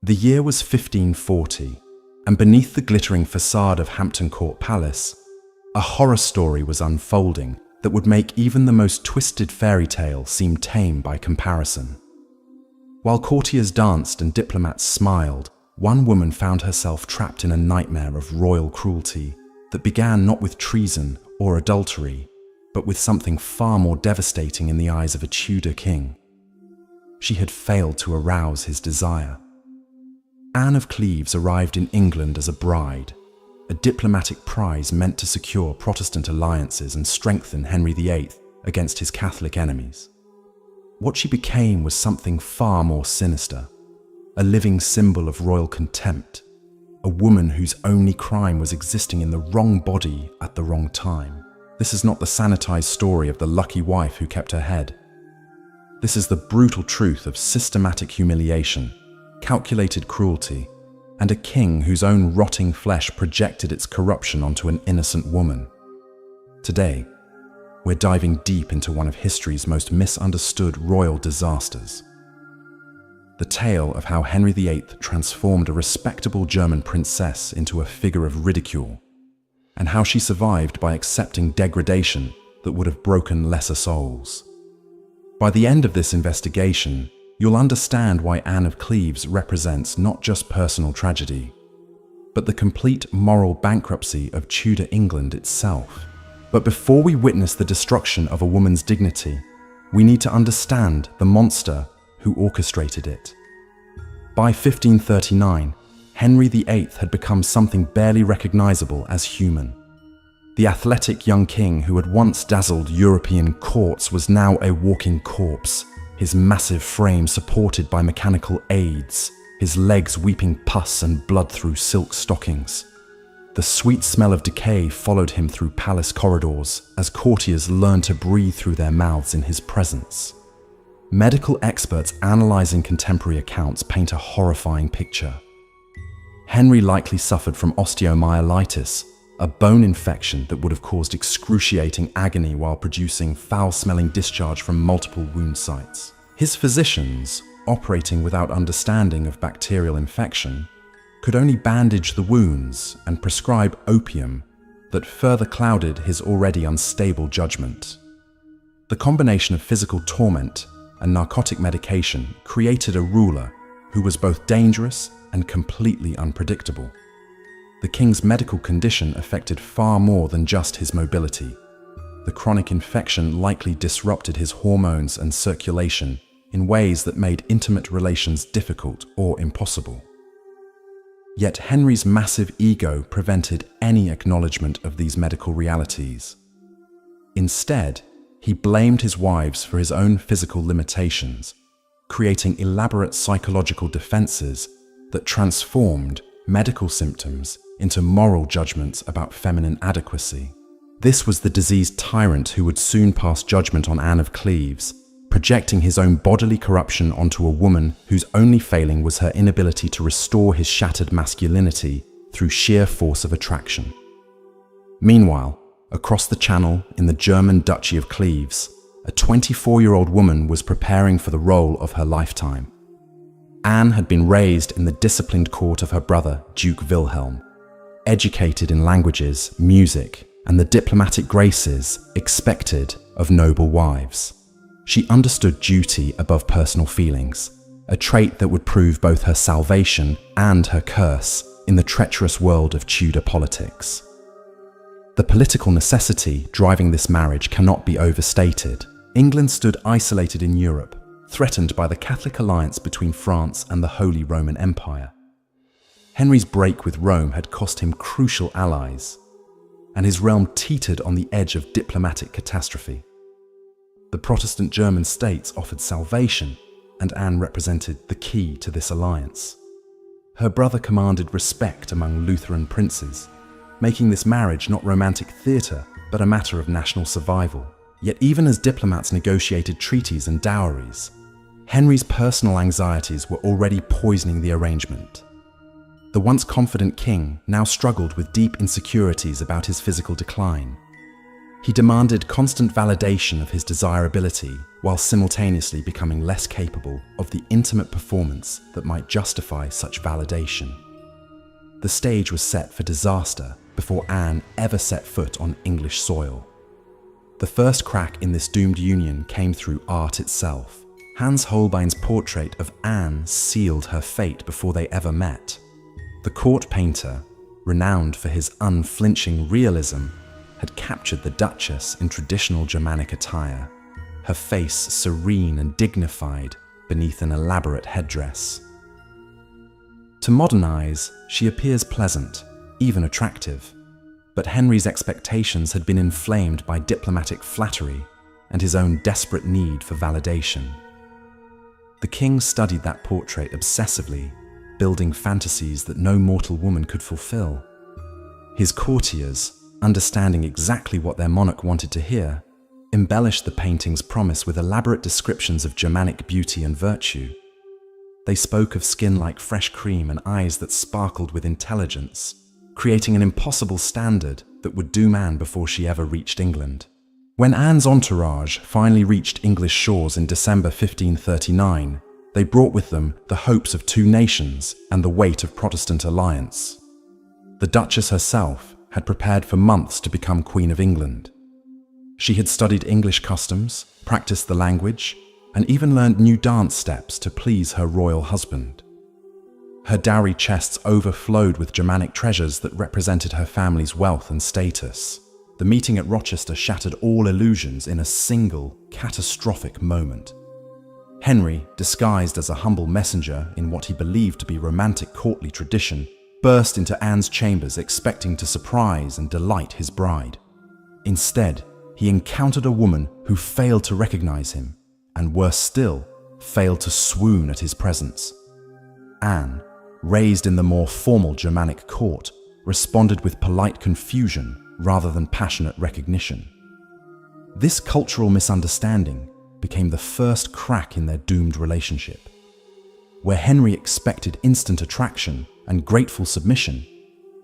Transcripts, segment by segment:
The year was 1540, and beneath the glittering facade of Hampton Court Palace, a horror story was unfolding that would make even the most twisted fairy tale seem tame by comparison. While courtiers danced and diplomats smiled, one woman found herself trapped in a nightmare of royal cruelty that began not with treason or adultery, but with something far more devastating in the eyes of a Tudor king. She had failed to arouse his desire. Anne of Cleves arrived in England as a bride, a diplomatic prize meant to secure Protestant alliances and strengthen Henry VIII against his Catholic enemies. What she became was something far more sinister, a living symbol of royal contempt, a woman whose only crime was existing in the wrong body at the wrong time. This is not the sanitized story of the lucky wife who kept her head. This is the brutal truth of systematic humiliation, calculated cruelty, and a king whose own rotting flesh projected its corruption onto an innocent woman. Today, we're diving deep into one of history's most misunderstood royal disasters. The tale of how Henry VIII transformed a respectable German princess into a figure of ridicule, and how she survived by accepting degradation that would have broken lesser souls. By the end of this investigation, you'll understand why Anne of Cleves represents not just personal tragedy, but the complete moral bankruptcy of Tudor England itself. But before we witness the destruction of a woman's dignity, we need to understand the monster who orchestrated it. By 1539, Henry VIII had become something barely recognizable as human. The athletic young king who had once dazzled European courts was now a walking corpse, his massive frame supported by mechanical aids, his legs weeping pus and blood through silk stockings. The sweet smell of decay followed him through palace corridors as courtiers learned to breathe through their mouths in his presence. Medical experts analyzing contemporary accounts paint a horrifying picture. Henry likely suffered from osteomyelitis, a bone infection that would have caused excruciating agony while producing foul-smelling discharge from multiple wound sites. His physicians, operating without understanding of bacterial infection, could only bandage the wounds and prescribe opium that further clouded his already unstable judgment. The combination of physical torment and narcotic medication created a ruler who was both dangerous and completely unpredictable. The king's medical condition affected far more than just his mobility. The chronic infection likely disrupted his hormones and circulation in ways that made intimate relations difficult or impossible. Yet Henry's massive ego prevented any acknowledgement of these medical realities. Instead, he blamed his wives for his own physical limitations, creating elaborate psychological defenses that transformed medical symptoms into moral judgments about feminine adequacy. This was the diseased tyrant who would soon pass judgment on Anne of Cleves, projecting his own bodily corruption onto a woman whose only failing was her inability to restore his shattered masculinity through sheer force of attraction. Meanwhile, across the Channel in the German Duchy of Cleves, a 24-year-old woman was preparing for the role of her lifetime. Anne had been raised in the disciplined court of her brother, Duke Wilhelm, educated in languages, music, and the diplomatic graces expected of noble wives. She understood duty above personal feelings, a trait that would prove both her salvation and her curse in the treacherous world of Tudor politics. The political necessity driving this marriage cannot be overstated. England stood isolated in Europe, threatened by the Catholic alliance between France and the Holy Roman Empire. Henry's break with Rome had cost him crucial allies, and his realm teetered on the edge of diplomatic catastrophe. The Protestant German states offered salvation, and Anne represented the key to this alliance. Her brother commanded respect among Lutheran princes, making this marriage not romantic theatre, but a matter of national survival. Yet even as diplomats negotiated treaties and dowries, Henry's personal anxieties were already poisoning the arrangement. The once confident king now struggled with deep insecurities about his physical decline. He demanded constant validation of his desirability while simultaneously becoming less capable of the intimate performance that might justify such validation. The stage was set for disaster before Anne ever set foot on English soil. The first crack in this doomed union came through art itself. Hans Holbein's portrait of Anne sealed her fate before they ever met. The court painter, renowned for his unflinching realism, had captured the Duchess in traditional Germanic attire, her face serene and dignified beneath an elaborate headdress. To modern eyes, she appears pleasant, even attractive, but Henry's expectations had been inflamed by diplomatic flattery and his own desperate need for validation. The king studied that portrait obsessively, building fantasies that no mortal woman could fulfill. His courtiers, understanding exactly what their monarch wanted to hear, embellished the painting's promise with elaborate descriptions of Germanic beauty and virtue. They spoke of skin like fresh cream and eyes that sparkled with intelligence, creating an impossible standard that would doom Anne before she ever reached England. When Anne's entourage finally reached English shores in December 1539, they brought with them the hopes of two nations and the weight of Protestant alliance. The Duchess herself had prepared for months to become Queen of England. She had studied English customs, practiced the language, and even learned new dance steps to please her royal husband. Her dowry chests overflowed with Germanic treasures that represented her family's wealth and status. The meeting at Rochester shattered all illusions in a single, catastrophic moment. Henry, disguised as a humble messenger in what he believed to be romantic courtly tradition, burst into Anne's chambers expecting to surprise and delight his bride. Instead, he encountered a woman who failed to recognize him, and worse still, failed to swoon at his presence. Anne, raised in the more formal Germanic court, responded with polite confusion rather than passionate recognition. This cultural misunderstanding became the first crack in their doomed relationship. Where Henry expected instant attraction and grateful submission,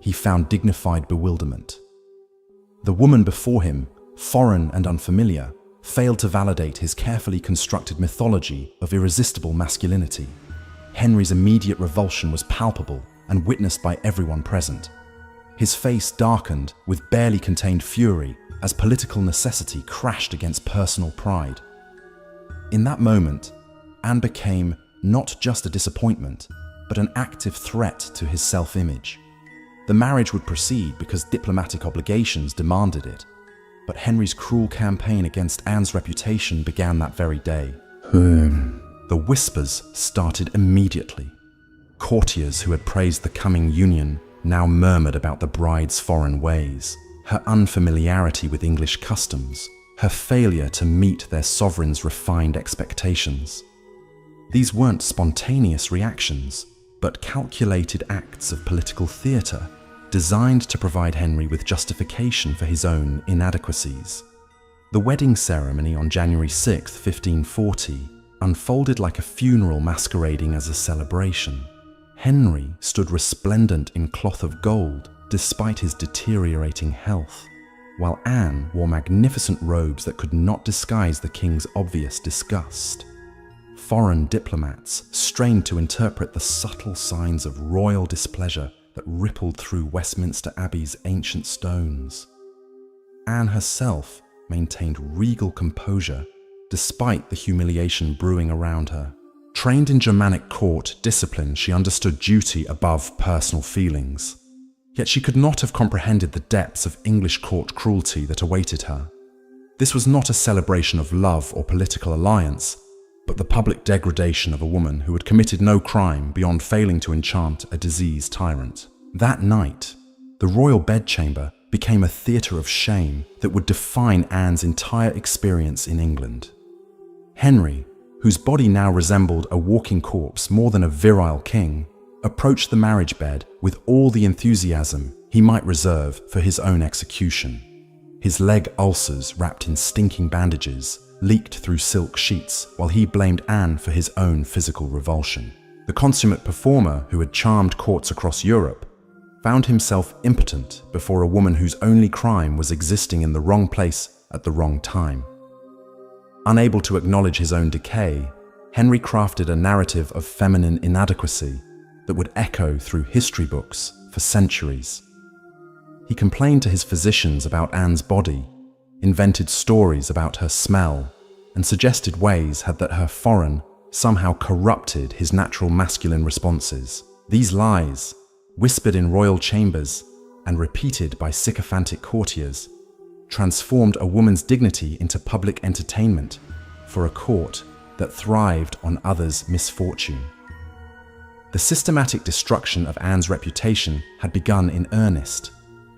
he found dignified bewilderment. The woman before him, foreign and unfamiliar, failed to validate his carefully constructed mythology of irresistible masculinity. Henry's immediate revulsion was palpable and witnessed by everyone present. His face darkened with barely contained fury as political necessity crashed against personal pride. In that moment, Anne became not just a disappointment, but an active threat to his self-image. The marriage would proceed because diplomatic obligations demanded it, but Henry's cruel campaign against Anne's reputation began that very day. The whispers started immediately. Courtiers who had praised the coming union now murmured about the bride's foreign ways, her unfamiliarity with English customs, her failure to meet their sovereign's refined expectations. These weren't spontaneous reactions, but calculated acts of political theatre designed to provide Henry with justification for his own inadequacies. The wedding ceremony on January 6, 1540, unfolded like a funeral masquerading as a celebration. Henry stood resplendent in cloth of gold despite his deteriorating health, while Anne wore magnificent robes that could not disguise the king's obvious disgust. Foreign diplomats strained to interpret the subtle signs of royal displeasure that rippled through Westminster Abbey's ancient stones. Anne herself maintained regal composure despite the humiliation brewing around her. Trained in Germanic court discipline, she understood duty above personal feelings. Yet she could not have comprehended the depths of English court cruelty that awaited her. This was not a celebration of love or political alliance, but the public degradation of a woman who had committed no crime beyond failing to enchant a diseased tyrant. That night, the royal bedchamber became a theatre of shame that would define Anne's entire experience in England. Henry, whose body now resembled a walking corpse more than a virile king, approached the marriage bed with all the enthusiasm he might reserve for his own execution. His leg ulcers, wrapped in stinking bandages, leaked through silk sheets while he blamed Anne for his own physical revulsion. The consummate performer who had charmed courts across Europe found himself impotent before a woman whose only crime was existing in the wrong place at the wrong time. Unable to acknowledge his own decay, Henry crafted a narrative of feminine inadequacy that would echo through history books for centuries. He complained to his physicians about Anne's body, invented stories about her smell, and suggested ways that her foreign somehow corrupted his natural masculine responses. These lies, whispered in royal chambers and repeated by sycophantic courtiers, transformed a woman's dignity into public entertainment for a court that thrived on others' misfortune. The systematic destruction of Anne's reputation had begun in earnest,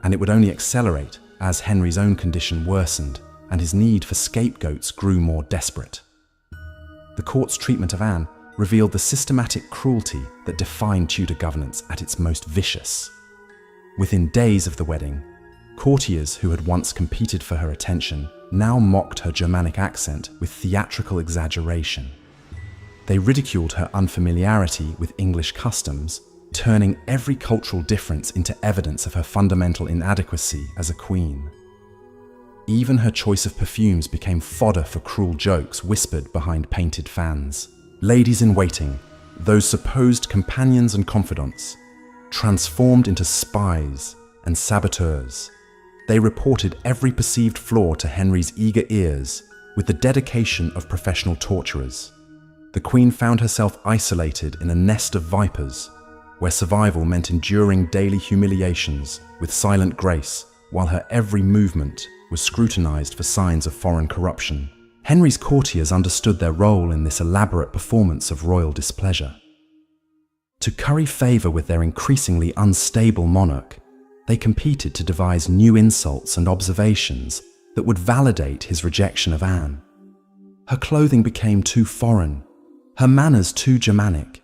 and it would only accelerate as Henry's own condition worsened and his need for scapegoats grew more desperate. The court's treatment of Anne revealed the systematic cruelty that defined Tudor governance at its most vicious. Within days of the wedding, courtiers who had once competed for her attention now mocked her Germanic accent with theatrical exaggeration. They ridiculed her unfamiliarity with English customs, turning every cultural difference into evidence of her fundamental inadequacy as a queen. Even her choice of perfumes became fodder for cruel jokes whispered behind painted fans. Ladies-in-waiting, those supposed companions and confidants, transformed into spies and saboteurs. They reported every perceived flaw to Henry's eager ears with the dedication of professional torturers. The Queen found herself isolated in a nest of vipers, where survival meant enduring daily humiliations with silent grace, while her every movement was scrutinized for signs of foreign corruption. Henry's courtiers understood their role in this elaborate performance of royal displeasure. To curry favor with their increasingly unstable monarch, they competed to devise new insults and observations that would validate his rejection of Anne. Her clothing became too foreign, her manners too Germanic,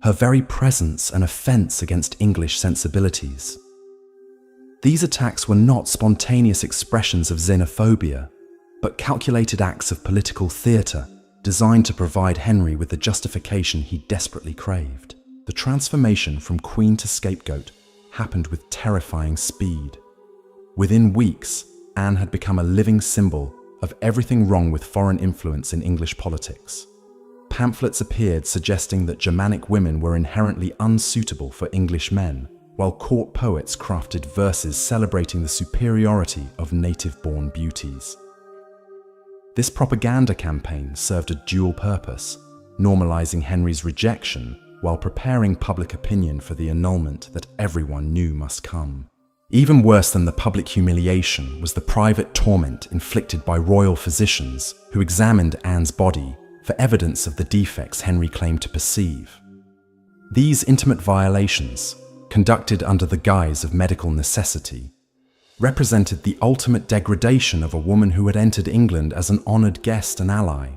her very presence an offense against English sensibilities. These attacks were not spontaneous expressions of xenophobia, but calculated acts of political theatre designed to provide Henry with the justification he desperately craved. The transformation from queen to scapegoat happened with terrifying speed. Within weeks, Anne had become a living symbol of everything wrong with foreign influence in English politics. Pamphlets appeared suggesting that Germanic women were inherently unsuitable for English men, while court poets crafted verses celebrating the superiority of native-born beauties. This propaganda campaign served a dual purpose, normalizing Henry's rejection while preparing public opinion for the annulment that everyone knew must come. Even worse than the public humiliation was the private torment inflicted by royal physicians who examined Anne's body for evidence of the defects Henry claimed to perceive. These intimate violations, conducted under the guise of medical necessity, represented the ultimate degradation of a woman who had entered England as an honoured guest and ally.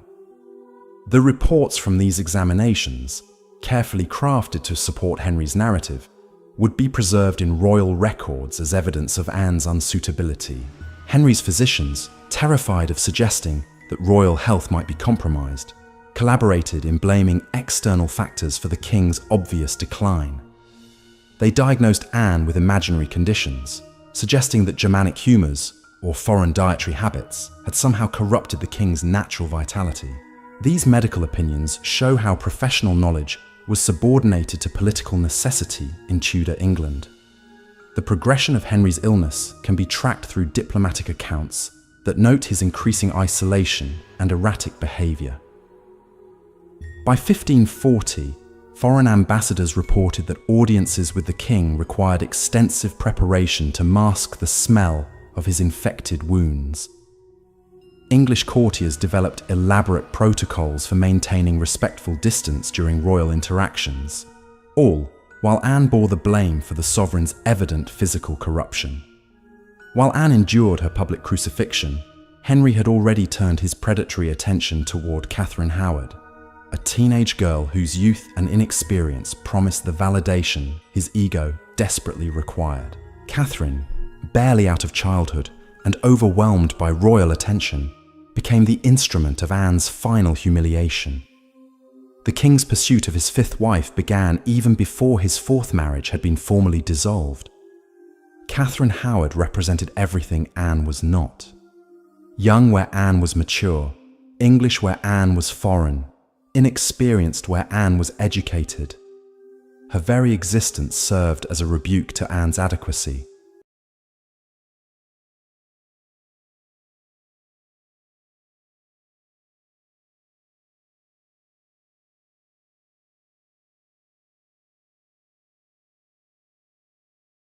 The reports from these examinations, carefully crafted to support Henry's narrative, would be preserved in royal records as evidence of Anne's unsuitability. Henry's physicians, terrified of suggesting that royal health might be compromised, collaborated in blaming external factors for the king's obvious decline. They diagnosed Anne with imaginary conditions, suggesting that Germanic humours, or foreign dietary habits, had somehow corrupted the king's natural vitality. These medical opinions show how professional knowledge was subordinated to political necessity in Tudor England. The progression of Henry's illness can be tracked through diplomatic accounts that note his increasing isolation and erratic behaviour. By 1540, foreign ambassadors reported that audiences with the king required extensive preparation to mask the smell of his infected wounds. English courtiers developed elaborate protocols for maintaining respectful distance during royal interactions, all while Anne bore the blame for the sovereign's evident physical corruption. While Anne endured her public crucifixion, Henry had already turned his predatory attention toward Catherine Howard, a teenage girl whose youth and inexperience promised the validation his ego desperately required. Catherine, barely out of childhood and overwhelmed by royal attention, became the instrument of Anne's final humiliation. The king's pursuit of his fifth wife began even before his fourth marriage had been formally dissolved, Catherine Howard represented everything Anne was not. Young where Anne was mature, English where Anne was foreign, inexperienced where Anne was educated. Her very existence served as a rebuke to Anne's adequacy,